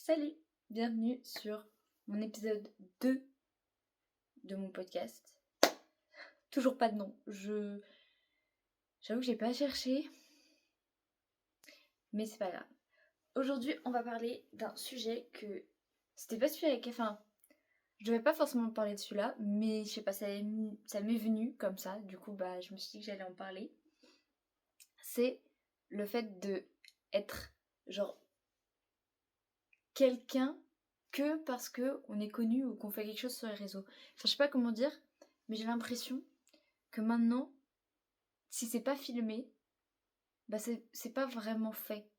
Salut, bienvenue sur mon épisode 2 de mon podcast. Toujours pas de nom, j'avoue que j'ai pas cherché, mais c'est pas grave. Aujourd'hui, on va parler d'un sujet que c'était pas celui avec... Enfin, je devais pas forcément parler de celui-là, mais je sais pas, ça m'est venu comme ça, du coup, je me suis dit que j'allais en parler. C'est le fait de être, genre, quelqu'un que parce que on est connu ou qu'on fait quelque chose sur les réseaux. Enfin, je sais pas comment dire, mais j'ai l'impression que maintenant, si c'est pas filmé, c'est pas vraiment fait.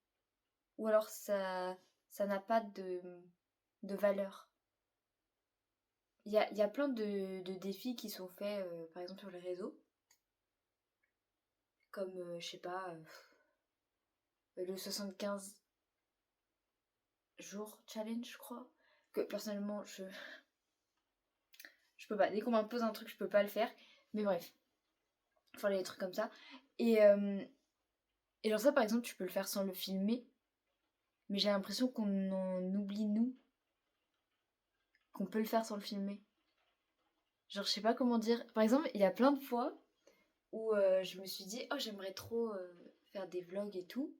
Ou alors ça n'a pas de valeur. Il y a plein de défis qui sont faits, par exemple sur les réseaux, comme, je sais pas, le 75 jours challenge, je crois. Que personnellement, je peux pas. Dès qu'on m'impose un truc, je peux pas le faire. Mais bref, enfin, les trucs comme ça. Et, euh, et genre ça, par exemple, tu peux le faire sans le filmer. Mais j'ai l'impression qu'on en oublie, nous, qu'on peut le faire sans le filmer. Genre, je sais pas comment dire. Par exemple, il y a plein de fois où je me suis dit, oh, j'aimerais trop faire des vlogs et tout.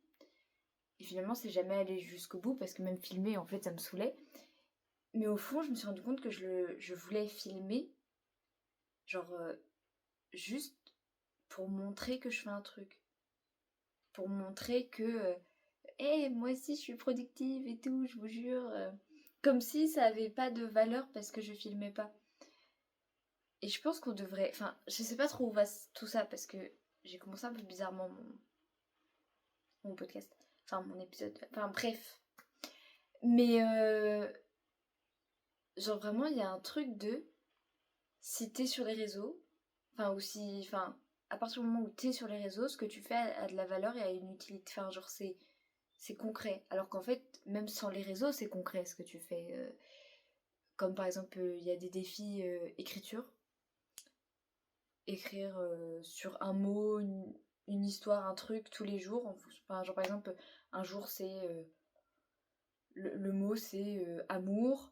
Et finalement, c'est jamais allé jusqu'au bout parce que même filmer, en fait, ça me saoulait. Mais au fond, je me suis rendu compte que je voulais filmer, genre, juste pour montrer que je fais un truc. Pour montrer que, hé, moi aussi, je suis productive et tout, je vous jure. Comme si ça avait pas de valeur parce que je filmais pas. Et je pense qu'on devrait... Enfin, je sais pas trop où va tout ça parce que j'ai commencé un peu bizarrement mon podcast. Enfin, mon épisode. Enfin, bref. Mais, genre vraiment, il y a un truc de... Si t'es sur les réseaux, enfin, ou si... Enfin, à partir du moment où t'es sur les réseaux, ce que tu fais a de la valeur et a une utilité. Enfin, genre, c'est concret. Alors qu'en fait, même sans les réseaux, c'est concret ce que tu fais. Comme par exemple, il y a des défis écriture. Écrire sur un mot, une histoire, un truc tous les jours. Enfin, genre par exemple, un jour c'est le mot c'est amour,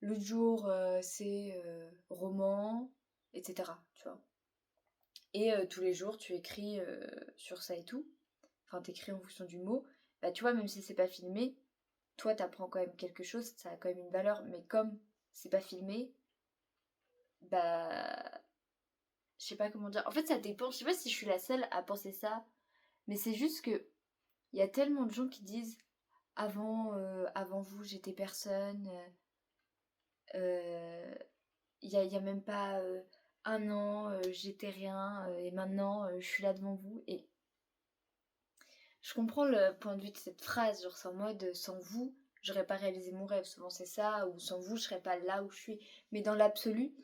l'autre jour c'est roman, etc. Tu vois. Et tous les jours tu écris sur ça et tout. Enfin, t'écris en fonction du mot. Bah tu vois, même si c'est pas filmé, toi t'apprends quand même quelque chose, ça a quand même une valeur. Mais comme c'est pas filmé, bah je sais pas comment dire. En fait, ça dépend. Je sais pas si je suis la seule à penser ça. Mais c'est juste que il y a tellement de gens qui disent avant vous, j'étais personne. Il y a même pas un an, j'étais rien. Et maintenant, je suis là devant vous. Et je comprends le point de vue de cette phrase. Genre, c'est en mode, sans vous, j'aurais pas réalisé mon rêve. Souvent, c'est ça. Ou sans vous, je serais pas là où je suis. Mais dans l'absolu,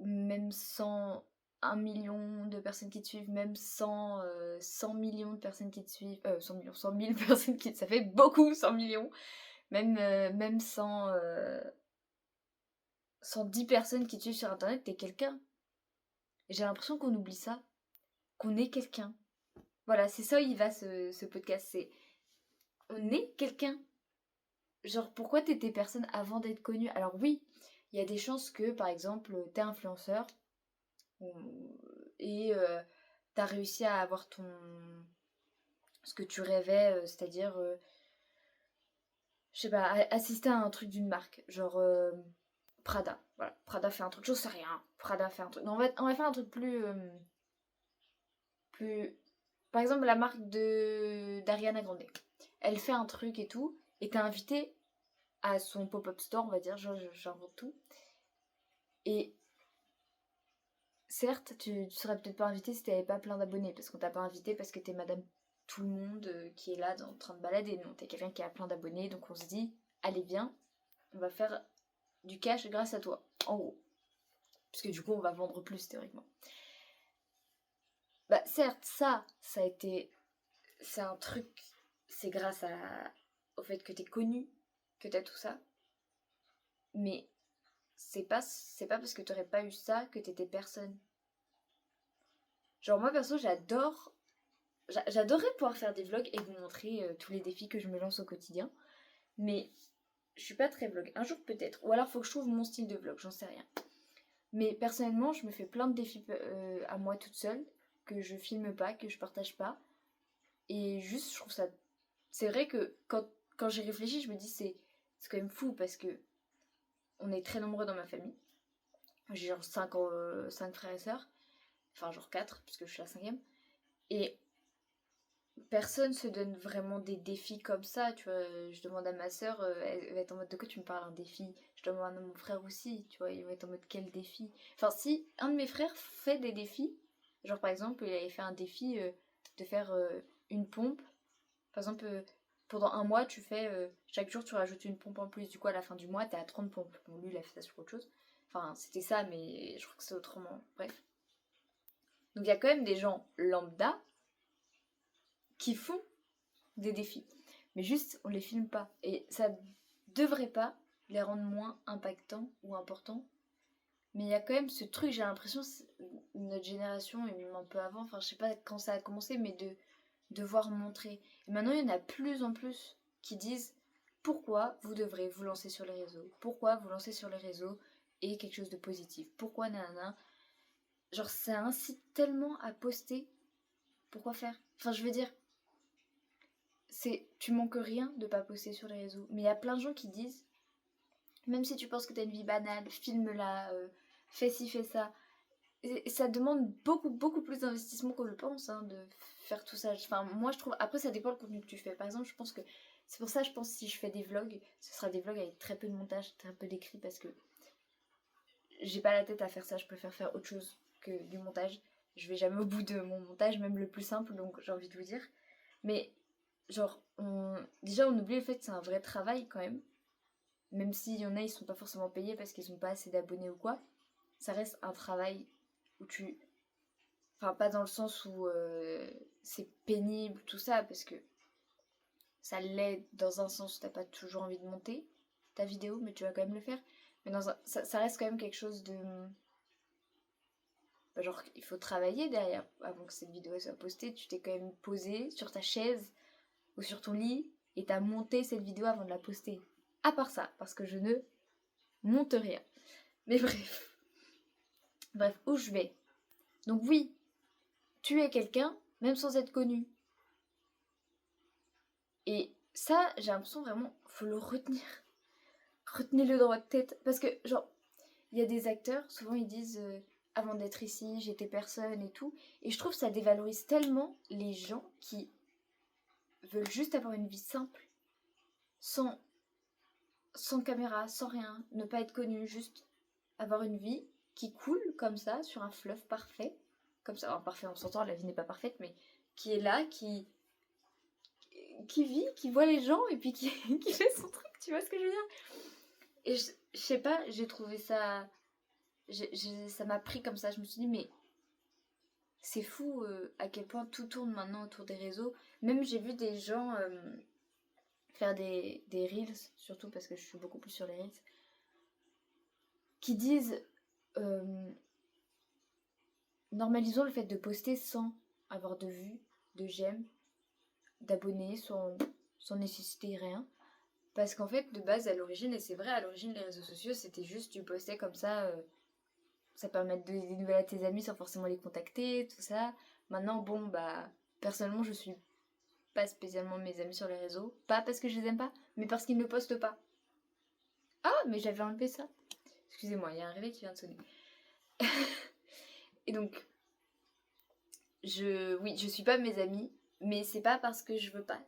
même sans 1 million de personnes qui te suivent, même sans 100 millions de personnes qui te suivent, 100 millions, 100 000 personnes qui... Ça fait beaucoup, 100 millions. Même sans 10 personnes qui te suivent sur Internet, t'es quelqu'un. Et j'ai l'impression qu'on oublie ça, qu'on est quelqu'un. Voilà, c'est ça où il va ce podcast, c'est... On est quelqu'un. Genre, pourquoi t'étais personne avant d'être connu? Alors oui, il y a des chances que, par exemple, t'es influenceur, et t'as réussi à avoir ce que tu rêvais, c'est-à-dire, je sais pas, assister à un truc d'une marque, genre Prada. Voilà, Prada fait un truc, je sais rien. Prada fait un truc. Non, on va faire un truc plus... Par exemple, la marque d'Ariana Grande. Elle fait un truc et tout, et t'es invité à son pop-up store, on va dire, j'invente tout. Et certes, tu serais peut-être pas invité si t'avais pas plein d'abonnés, parce qu'on t'a pas invité parce que t'es madame tout le monde qui est là en train de balader. Non, t'es quelqu'un qui a plein d'abonnés, donc on se dit, allez viens, on va faire du cash grâce à toi, en gros. Parce que du coup, on va vendre plus théoriquement. Bah certes, ça a été... C'est un truc... C'est grâce au fait que t'es connu, que t'as tout ça. Mais c'est pas parce que t'aurais pas eu ça que t'étais personne. Genre moi perso, j'adore J'adorerais pouvoir faire des vlogs et vous montrer tous les défis que je me lance au quotidien. Mais je suis pas très vlog. Un jour peut-être. Ou alors faut que je trouve mon style de vlog, j'en sais rien. Mais personnellement, je me fais plein de défis à moi toute seule, que je filme pas, que je partage pas. Et juste, je trouve ça. C'est vrai que quand j'y réfléchis, je me dis c'est quand même fou parce que on est très nombreux dans ma famille. J'ai genre 5 frères et sœurs. Enfin, genre 4, puisque je suis la cinquième. Et personne se donne vraiment des défis comme ça, tu vois. Je demande à ma soeur, elle va être en mode de quoi tu me parles un défi. Je demande à mon frère aussi, tu vois, il va être en mode quel défi. Enfin, si un de mes frères fait des défis, genre par exemple, il avait fait un défi de faire une pompe. Par exemple, pendant un mois, tu fais chaque jour, tu rajoutes une pompe en plus. Du coup, à la fin du mois, t'es à 30 pompes. Bon, lui, il a fait ça sur autre chose. Enfin, c'était ça, mais je crois que c'est autrement. Bref. Donc, il y a quand même des gens lambda qui font des défis. Mais juste, on les filme pas. Et ça devrait pas les rendre moins impactants ou importants. Mais il y a quand même ce truc, j'ai l'impression, notre génération, et même un peu avant, enfin je sais pas quand ça a commencé, mais de devoir montrer. Et maintenant, il y en a plus en plus qui disent pourquoi vous devrez vous lancer sur les réseaux. Pourquoi vous lancer sur les réseaux est quelque chose de positif. Pourquoi nanana. Genre ça incite tellement à poster. Pourquoi faire? Enfin je veux dire, tu manques rien de pas poster sur les réseaux. Mais il y a plein de gens qui disent, même si tu penses que t'as une vie banale, filme-la, fais ci, fais ça. Et ça demande beaucoup plus d'investissement qu'on le pense, hein, de faire tout ça. Enfin, moi je trouve, après ça dépend le contenu que tu fais. Par exemple, je pense que, c'est pour ça je pense que si je fais des vlogs, ce sera des vlogs avec très peu de montage, très peu d'écrit, parce que j'ai pas la tête à faire ça, je préfère faire autre chose que du montage. Je vais jamais au bout de mon montage, même le plus simple, donc j'ai envie de vous dire. Mais genre, déjà on oublie le fait que c'est un vrai travail quand même. Même s'il y en a, ils sont pas forcément payés parce qu'ils ont pas assez d'abonnés ou quoi. Ça reste un travail où tu... Enfin, pas dans le sens où c'est pénible, tout ça, parce que ça l'est dans un sens où t'as pas toujours envie de monter ta vidéo, mais tu vas quand même le faire. Mais ça reste quand même quelque chose de... Bah, genre, il faut travailler derrière. Avant que cette vidéo soit postée, tu t'es quand même posé sur ta chaise ou sur ton lit et t'as monté cette vidéo avant de la poster. À part ça, parce que je ne monte rien. Mais bref. Bref, où je vais. Donc oui, tu es quelqu'un, même sans être connu. Et ça, j'ai l'impression vraiment, faut le retenir. Retenez-le dans votre tête. Parce que, genre, il y a des acteurs, souvent ils disent avant d'être ici, j'étais personne et tout. Et je trouve que ça dévalorise tellement les gens qui veulent juste avoir une vie simple, sans, sans caméra, sans rien, ne pas être connu, juste avoir une vie qui coule comme ça, sur un fleuve parfait. Comme ça, alors, parfait, on s'entend, la vie n'est pas parfaite, mais qui est là, qui vit, qui voit les gens et puis qui, qui fait son truc, tu vois ce que je veux dire? Et je sais pas, j'ai trouvé ça. Ça m'a pris comme ça. Je me suis dit, mais c'est fou à quel point tout tourne maintenant autour des réseaux. Même j'ai vu des gens faire des reels, surtout parce que je suis beaucoup plus sur les reels, qui disent normalisons le fait de poster sans avoir de vues, de j'aime, d'abonnés, sans nécessiter rien. Parce qu'en fait, de base, à l'origine, et c'est vrai, à l'origine, les réseaux sociaux, c'était juste tu postais comme ça permet de donner des nouvelles à tes amis sans forcément les contacter, tout ça. Maintenant, bon, bah, personnellement, je suis pas spécialement mes amis sur les réseaux. Pas parce que je les aime pas, mais parce qu'ils ne postent pas. Ah, mais j'avais enlevé ça. Excusez-moi, il y a un réveil qui vient de sonner. Et donc, oui, je suis pas mes amis, mais c'est pas parce que je veux pas.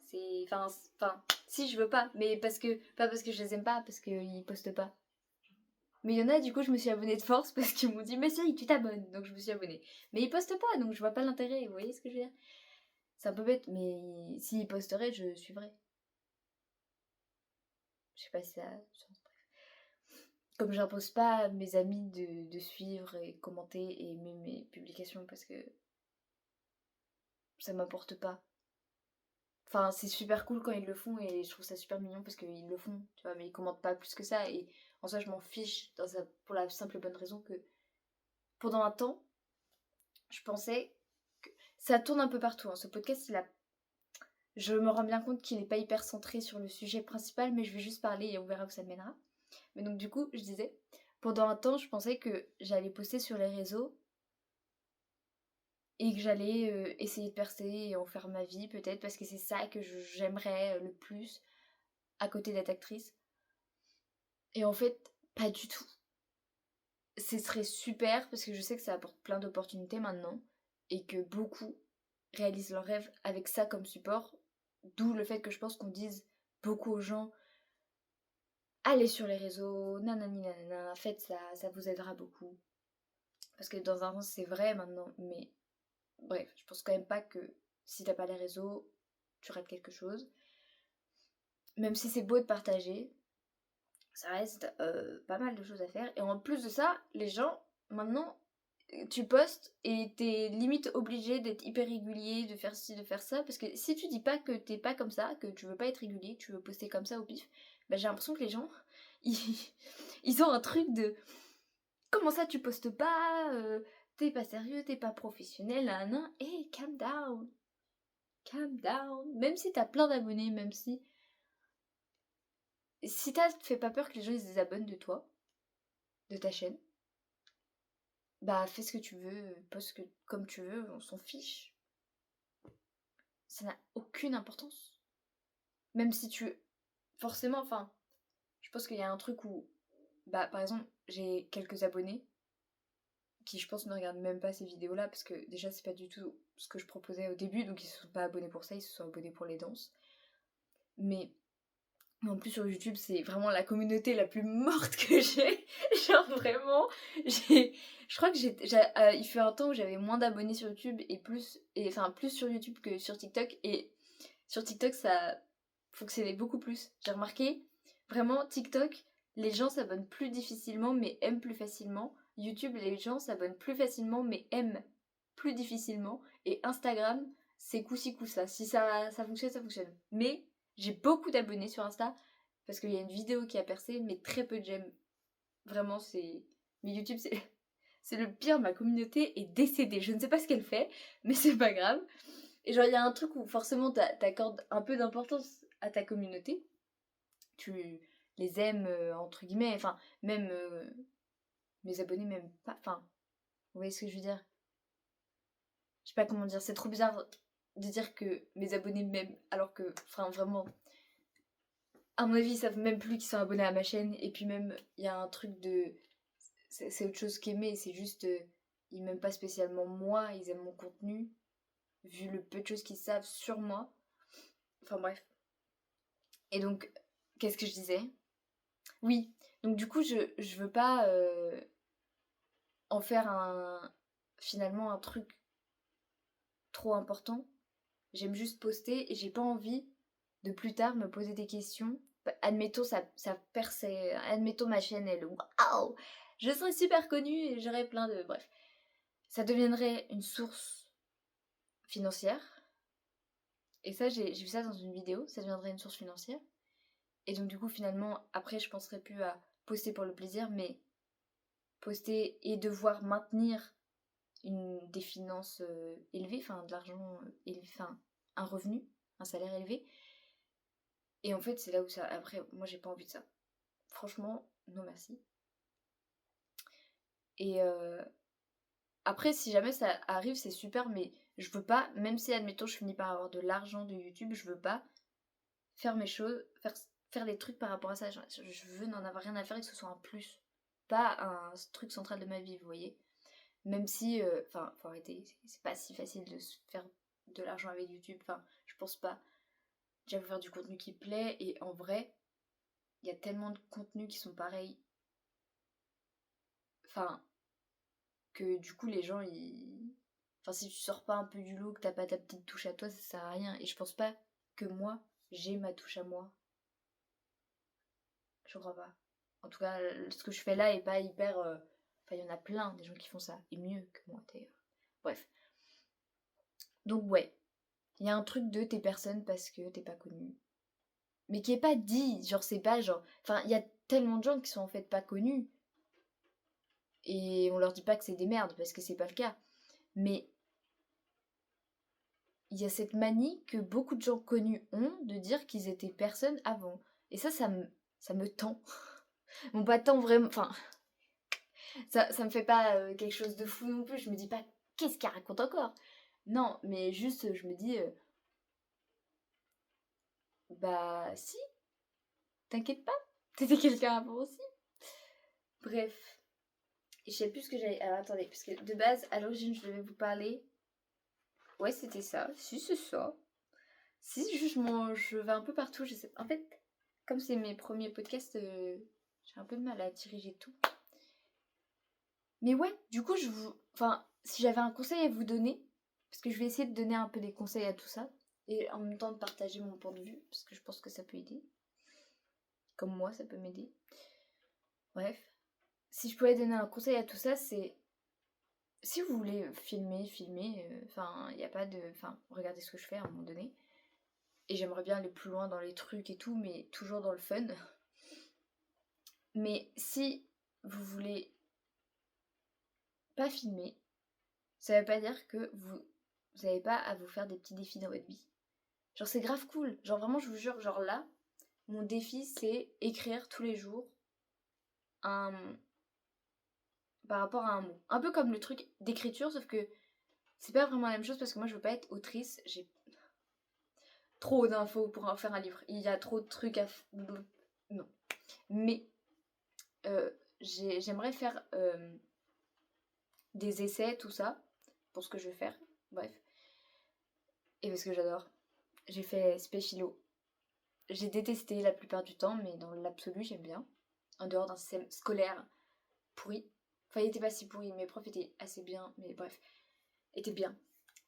Si je veux pas, mais pas parce que je les aime pas, parce qu'ils postent pas. Mais il y en a, du coup, je me suis abonnée de force parce qu'ils m'ont dit, mais si, tu t'abonnes. Donc je me suis abonnée. Mais ils postent pas, donc je vois pas l'intérêt. Vous voyez ce que je veux dire? C'est un peu bête, mais s'ils posteraient, je suivrais. Je sais pas si ça a du sens. Comme j'impose pas à mes amis de suivre et commenter et aimer mes publications parce que ça m'apporte pas. Enfin, c'est super cool quand ils le font et je trouve ça super mignon parce qu'ils le font, tu vois, mais ils commentent pas plus que ça. Et en soi, je m'en fiche pour la simple et bonne raison que pendant un temps, je pensais que ça tourne un peu partout, hein. Ce podcast, je me rends bien compte qu'il n'est pas hyper centré sur le sujet principal, mais je vais juste parler et on verra où ça mènera. Mais donc du coup, je disais, pendant un temps, je pensais que j'allais poster sur les réseaux et que j'allais essayer de percer et en faire ma vie peut-être, parce que c'est ça que j'aimerais le plus à côté d'être actrice. Et en fait, pas du tout. Ce serait super parce que je sais que ça apporte plein d'opportunités maintenant et que beaucoup réalisent leurs rêves avec ça comme support. D'où le fait que je pense qu'on dise beaucoup aux gens: allez sur les réseaux, nanani nanana, faites ça, ça vous aidera beaucoup. Parce que dans un sens c'est vrai maintenant, mais bref, je pense quand même pas que si t'as pas les réseaux, tu rates quelque chose. Même si c'est beau de partager, ça reste pas mal de choses à faire. Et en plus de ça, les gens, maintenant, tu postes et t'es limite obligé d'être hyper régulier, de faire ci, de faire ça. Parce que si tu dis pas que t'es pas comme ça, que tu veux pas être régulier, que tu veux poster comme ça au pif, bah j'ai l'impression que les gens, ils, ils ont un truc de comment ça tu postes pas, t'es pas sérieux, t'es pas professionnel, nan, hey, calm down. Calm down. Même si t'as plein d'abonnés, même si ça te fait pas peur que les gens ils se désabonnent de toi, de ta chaîne, bah fais ce que tu veux, poste comme tu veux, on s'en fiche. Ça n'a aucune importance. Même si tu... Forcément, enfin, je pense qu'il y a un truc où... Bah par exemple, j'ai quelques abonnés qui je pense ne regardent même pas ces vidéos-là parce que déjà c'est pas du tout ce que je proposais au début, donc ils se sont pas abonnés pour ça, ils se sont abonnés pour les danses. Mais en plus sur YouTube c'est vraiment la communauté la plus morte que j'ai. Genre vraiment, je crois que il fut un temps où j'avais moins d'abonnés sur YouTube enfin plus sur YouTube que sur TikTok, et sur TikTok ça fonctionnait beaucoup plus. J'ai remarqué vraiment TikTok, les gens s'abonnent plus difficilement mais aiment plus facilement. YouTube, les gens s'abonnent plus facilement mais aiment plus difficilement. Et Instagram, c'est coup-ci coup-ça. Si ça fonctionne, ça fonctionne. Mais j'ai beaucoup d'abonnés sur Insta parce qu'il y a une vidéo qui a percé, mais très peu de j'aime. Vraiment, c'est. Mais YouTube, c'est. C'est le pire, ma communauté est décédée. Je ne sais pas ce qu'elle fait, mais c'est pas grave. Et genre, il y a un truc où forcément t'accordes un peu d'importance à ta communauté. Tu les aimes, entre guillemets. Enfin, même mes abonnés, même pas. Enfin, vous voyez ce que je veux dire? Je sais pas comment dire. C'est trop bizarre de dire que mes abonnés m'aiment, alors que, enfin, vraiment, à mon avis, ils savent même plus qu'ils sont abonnés à ma chaîne. Et puis même, il y a un truc de... C'est autre chose qu'aimer, c'est juste... ils m'aiment pas spécialement moi, ils aiment mon contenu, vu le peu de choses qu'ils savent sur moi. Enfin bref. Et donc, qu'est-ce que je disais? Oui, donc du coup, je veux pas en faire finalement un truc trop important. J'aime juste poster et j'ai pas envie de plus tard me poser des questions. Bah, admettons, ça perce, admettons ma chaîne, elle, waouh, je serais super connue et j'aurais plein de... Bref. Ça deviendrait une source financière. Et ça, j'ai vu ça dans une vidéo, ça deviendrait une source financière. Et donc du coup, finalement, après, je penserais plus à poster pour le plaisir, mais poster et devoir maintenir des finances élevées, enfin de l'argent élevé, enfin un revenu, un salaire élevé. Et en fait, c'est là où ça... Après, moi, j'ai pas envie de ça. Franchement, non merci. Et après, si jamais ça arrive, c'est super, mais je veux pas, même si, admettons, je finis par avoir de l'argent de YouTube, je veux pas faire mes choses, faire des trucs par rapport à ça. Je veux n'en avoir rien à faire et que ce soit un plus. Pas un truc central de ma vie, vous voyez. Même si, enfin, faut arrêter, c'est pas si facile de se faire de l'argent avec YouTube, enfin, je pense pas. Déjà, faut faire du contenu qui plaît, et en vrai, il y a tellement de contenus qui sont pareils. Enfin, que du coup, les gens, ils... Enfin, si tu sors pas un peu du lot, que t'as pas ta petite touche à toi, ça sert à rien. Et je pense pas que moi, j'ai ma touche à moi. Je crois pas. En tout cas, ce que je fais là est pas hyper... Enfin, il y en a plein des gens qui font ça, et mieux que moi, d'ailleurs. Bref. Donc, ouais. Il y a un truc de t'es personne parce que t'es pas connu. Mais qui est pas dit, genre c'est pas genre... Enfin, il y a tellement de gens qui sont en fait pas connus. Et on leur dit pas que c'est des merdes, parce que c'est pas le cas. Mais il y a cette manie que beaucoup de gens connus ont de dire qu'ils étaient personne avant. Et ça me tend. Bon, pas tant vraiment, enfin, ça me fait pas quelque chose de fou non plus. Je me dis pas, qu'est-ce qu'elle raconte encore? Non, mais juste, je me dis, bah si, t'inquiète pas, t'étais quelqu'un avant aussi. Bref, je sais plus ce que j'allais... Alors attendez, parce que de base, à l'origine, je devais vous parler... Ouais, c'était ça. Si, c'est ça. Si, je vais un peu partout, je sais... En fait, comme c'est mes premiers podcasts, j'ai un peu de mal à diriger tout. Mais ouais, du coup, Enfin, si j'avais un conseil à vous donner, parce que je vais essayer de donner un peu des conseils à tout ça, et en même temps de partager mon point de vue, parce que je pense que ça peut aider. Comme moi, ça peut m'aider. Bref. Si je pouvais donner un conseil à tout ça, c'est... Si vous voulez filmer, enfin, il n'y a pas de... Enfin, regardez ce que je fais à un moment donné. Et j'aimerais bien aller plus loin dans les trucs et tout, mais toujours dans le fun. Mais si vous voulez pas filmer, ça veut pas dire que vous n'avez pas à vous faire des petits défis dans votre vie. Genre c'est grave cool. Genre vraiment je vous jure, genre là, mon défi c'est écrire tous les jours un... par rapport à un mot. Un peu comme le truc d'écriture, sauf que c'est pas vraiment la même chose parce que moi je veux pas être autrice. J'ai trop d'infos pour en faire un livre. Il y a trop de trucs à... Non. Mais j'aimerais faire des essais, tout ça, pour ce que je vais faire. Bref. Et parce que j'adore. J'ai fait spé-philo. J'ai détesté la plupart du temps, mais dans l'absolu, j'aime bien. En dehors d'un système scolaire pourri. Enfin, il était pas si pourri, mes profs étaient assez bien, mais bref. Étaient bien.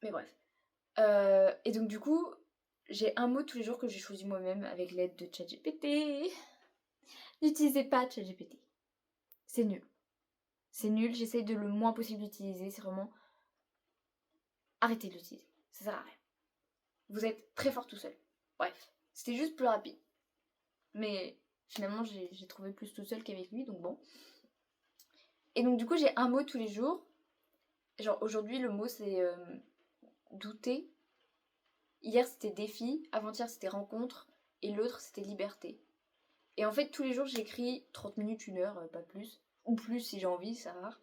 Mais bref. Et donc, du coup, j'ai un mot tous les jours que j'ai choisi moi-même avec l'aide de ChatGPT. N'utilisez pas ChatGPT. C'est nul. C'est nul, j'essaye de le moins possible d'utiliser. C'est vraiment... Arrêtez de l'utiliser. Ça sert à rien. Vous êtes très fort tout seul. Bref. C'était juste plus rapide. Mais finalement, j'ai trouvé plus tout seul qu'avec lui, donc bon. Et donc du coup, j'ai un mot tous les jours. Genre aujourd'hui, le mot c'est douter. Hier, c'était défi. Avant-hier, c'était rencontre. Et l'autre, c'était liberté. Et en fait, tous les jours, j'écris 30 minutes, 1 heure, pas plus. Ou plus si j'ai envie, ça rare.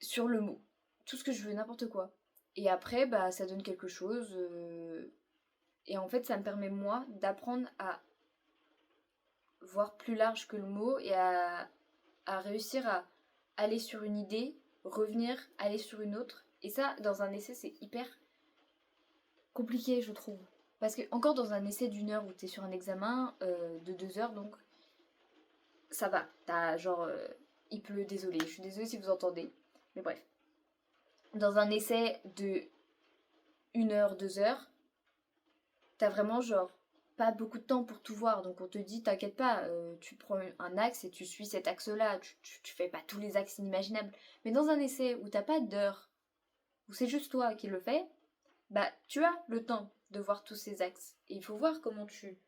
Sur le mot. Tout ce que je veux, n'importe quoi. Et après, bah, ça donne quelque chose. Et en fait, ça me permet, moi, d'apprendre à voir plus large que le mot et à réussir à aller sur une idée, revenir, aller sur une autre. Et ça, dans un essai, c'est hyper compliqué, je trouve. Parce que, encore dans un essai d'1 heure où t'es sur un examen de 2 heures, donc ça va. T'as genre. Il pleut, désolé. Je suis désolée si vous entendez. Mais bref. Dans un essai de 1 heure, 2 heures, t'as vraiment genre pas beaucoup de temps pour tout voir. Donc on te dit, t'inquiète pas, tu prends un axe et tu suis cet axe-là. Tu fais pas tous les axes inimaginables. Mais dans un essai où t'as pas d'heure, où c'est juste toi qui le fais, bah tu as le temps de voir tous ces axes. Et il faut voir comment tu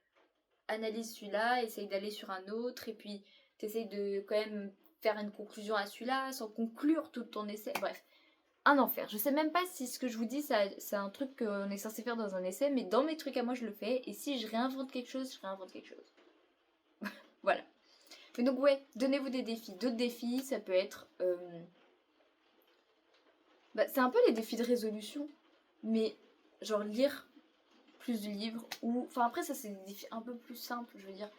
analyses celui-là, essaye d'aller sur un autre, et puis t'essayes de quand même faire une conclusion à celui-là sans conclure tout ton essai. Bref, un enfer. Je sais même pas si ce que je vous dis, c'est un truc qu'on est censé faire dans un essai, mais dans mes trucs à moi, je le fais. Et si je réinvente quelque chose, je réinvente quelque chose. Voilà. Mais donc ouais, donnez-vous des défis. D'autres défis, ça peut être... Bah, c'est un peu les défis de résolution. Mais genre lire plus de livres. Ou... Enfin après, ça c'est des défis un peu plus simples, je veux dire.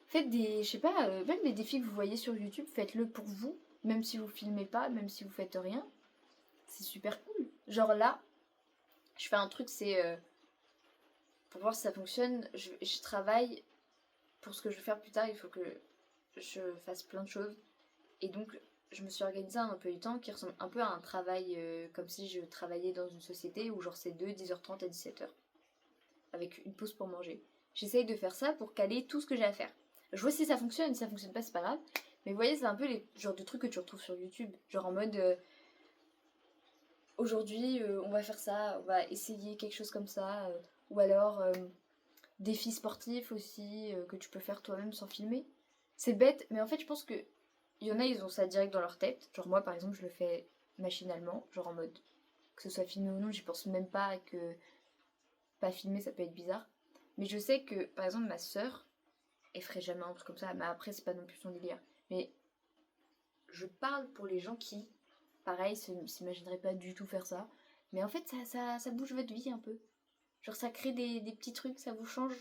Faites des... Je sais pas, même les défis que vous voyez sur YouTube, faites-le pour vous. Même si vous filmez pas, même si vous faites rien. C'est super cool. Genre là, je fais un truc, c'est... pour voir si ça fonctionne, je travaille pour ce que je vais faire plus tard. Il faut que je fasse plein de choses. Et donc, je me suis organisé un emploi du temps qui ressemble un peu à un travail comme si je travaillais dans une société où genre c'est de 10h30 à 17h. Avec une pause pour manger. J'essaye de faire ça pour caler tout ce que j'ai à faire. Je vois si ça fonctionne, si ça fonctionne pas, c'est pas grave. Mais vous voyez, c'est un peu les genres de trucs que tu retrouves sur YouTube. Genre en mode, aujourd'hui, on va faire ça, on va essayer quelque chose comme ça. Ou alors, défis sportifs aussi, que tu peux faire toi-même sans filmer. C'est bête, mais en fait, je pense que il y en a, ils ont ça direct dans leur tête. Genre moi, par exemple, je le fais machinalement, genre en mode que ce soit filmé ou non, j'y pense même pas, que pas filmé ça peut être bizarre. Mais je sais que par exemple ma soeur, elle ferait jamais un truc comme ça, mais après c'est pas non plus son délire. Mais je parle pour les gens qui, pareil, s'imagineraient pas du tout faire ça. Mais en fait ça bouge votre vie un peu. Genre ça crée des petits trucs, ça vous change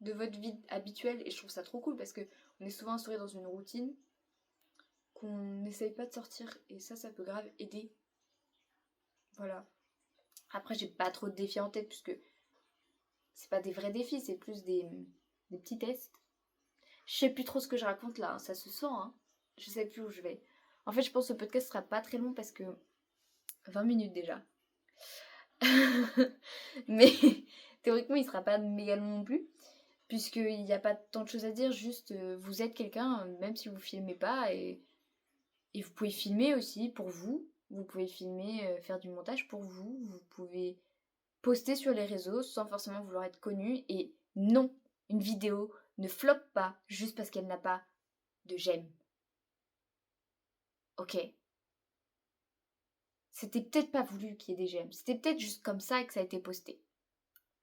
de votre vie habituelle et je trouve ça trop cool parce que on est souvent instauré dans une routine qu'on n'essaye pas de sortir et ça peut grave aider. Voilà. Après j'ai pas trop de défis en tête puisque c'est pas des vrais défis, c'est plus des petits tests. Je sais plus trop ce que je raconte là, hein, ça se sent, hein. Je sais plus où je vais. En fait je pense que ce podcast sera pas très long parce que 20 minutes déjà. Mais théoriquement il sera pas méga long non plus. Puisqu'il n'y a pas tant de choses à dire, juste vous êtes quelqu'un, même si vous filmez pas, et vous pouvez filmer aussi pour vous, vous pouvez filmer, faire du montage pour vous, vous pouvez poster sur les réseaux sans forcément vouloir être connu, et non, une vidéo ne floppe pas juste parce qu'elle n'a pas de j'aime. Ok. C'était peut-être pas voulu qu'il y ait des j'aime, c'était peut-être juste comme ça que ça a été posté.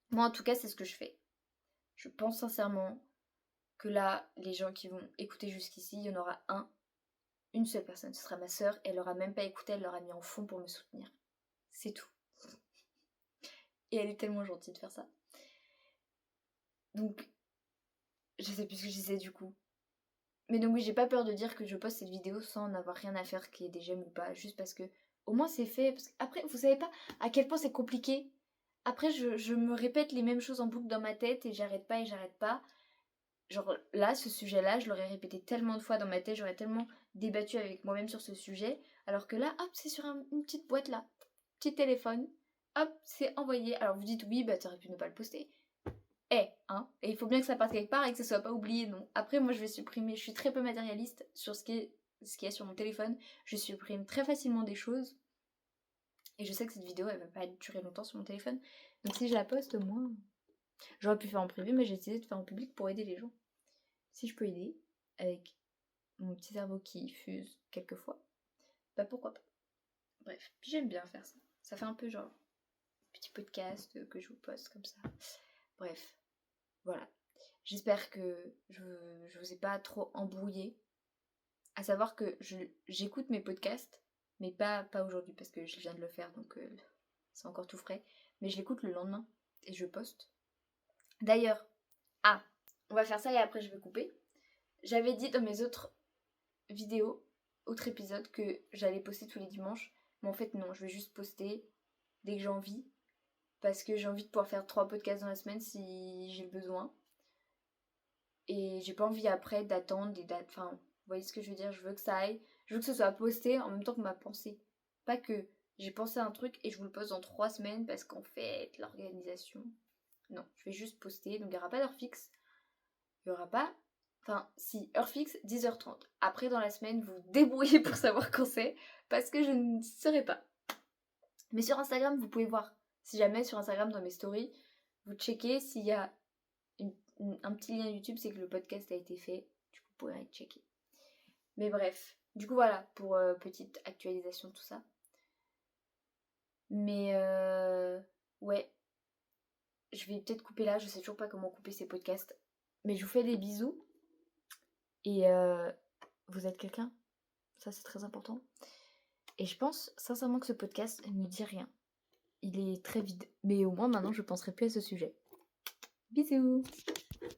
Moi en tout cas c'est ce que je fais. Je pense sincèrement que là, les gens qui vont écouter jusqu'ici, il y en aura une seule personne, ce sera ma sœur, elle l'aura même pas écouté, elle l'aura mis en fond pour me soutenir. C'est tout. Et elle est tellement gentille de faire ça. Donc, je sais plus ce que je disais du coup. Mais donc oui, j'ai pas peur de dire que je poste cette vidéo sans en avoir rien à faire qu'il y ait des j'aime ou pas, juste parce que au moins c'est fait. Parce qu'après, vous savez pas à quel point c'est compliqué. Après, je me répète les mêmes choses en boucle dans ma tête et j'arrête pas. Genre là, ce sujet-là, je l'aurais répété tellement de fois dans ma tête, j'aurais tellement débattu avec moi-même sur ce sujet, alors que là, hop, c'est sur une petite boîte là, petit téléphone, hop, c'est envoyé. Alors vous dites oui, bah t'aurais pu ne pas le poster. Hein, et il faut bien que ça parte quelque part et que ça soit pas oublié, non. Après, moi je vais supprimer, je suis très peu matérialiste sur ce qui est sur mon téléphone, je supprime très facilement des choses, et je sais que cette vidéo, elle va pas durer longtemps sur mon téléphone, donc si je la poste, moi, j'aurais pu faire en privé, mais j'ai décidé de faire en public pour aider les gens. Si je peux aider, avec mon petit cerveau qui fuse quelquefois, bah pourquoi pas. Bref, puis j'aime bien faire ça. Ça fait un peu genre petit podcast que je vous poste comme ça. Bref, voilà. J'espère que je vous ai pas trop embrouillé. À savoir que j'écoute mes podcasts, mais pas aujourd'hui parce que je viens de le faire, donc c'est encore tout frais. Mais je l'écoute le lendemain et je poste. D'ailleurs, on va faire ça et après je vais couper. J'avais dit dans mes autres vidéos, autre épisode, que j'allais poster tous les dimanches. Mais en fait non, je vais juste poster dès que j'ai envie. Parce que j'ai envie de pouvoir faire 3 podcasts dans la semaine si j'ai le besoin. Et j'ai pas envie après d'attendre des dates. Enfin, vous voyez ce que je veux dire, je veux que ça aille. Je veux que ce soit posté en même temps que ma pensée. Pas que j'ai pensé à un truc et je vous le pose dans 3 semaines parce qu'en fait, l'organisation. Non, je vais juste poster. Donc il n'y aura pas d'heure fixe. Il n'y aura pas. Enfin, si, heure fixe, 10h30. Après, dans la semaine, vous vous débrouillez pour savoir quand c'est, parce que je ne saurai pas. Mais sur Instagram, vous pouvez voir. Si jamais sur Instagram, dans mes stories, vous checkez s'il y a un petit lien YouTube, c'est que le podcast a été fait. Du coup, vous pourrez aller checker. Mais bref, du coup, voilà, pour petite actualisation de tout ça. Mais ouais, je vais peut-être couper là, je sais toujours pas comment couper ces podcasts. Mais je vous fais des bisous. Et vous êtes quelqu'un, ça c'est très important. Et je pense sincèrement que ce podcast ne dit rien. Il est très vide. Mais au moins maintenant je penserai plus à ce sujet. Bisous.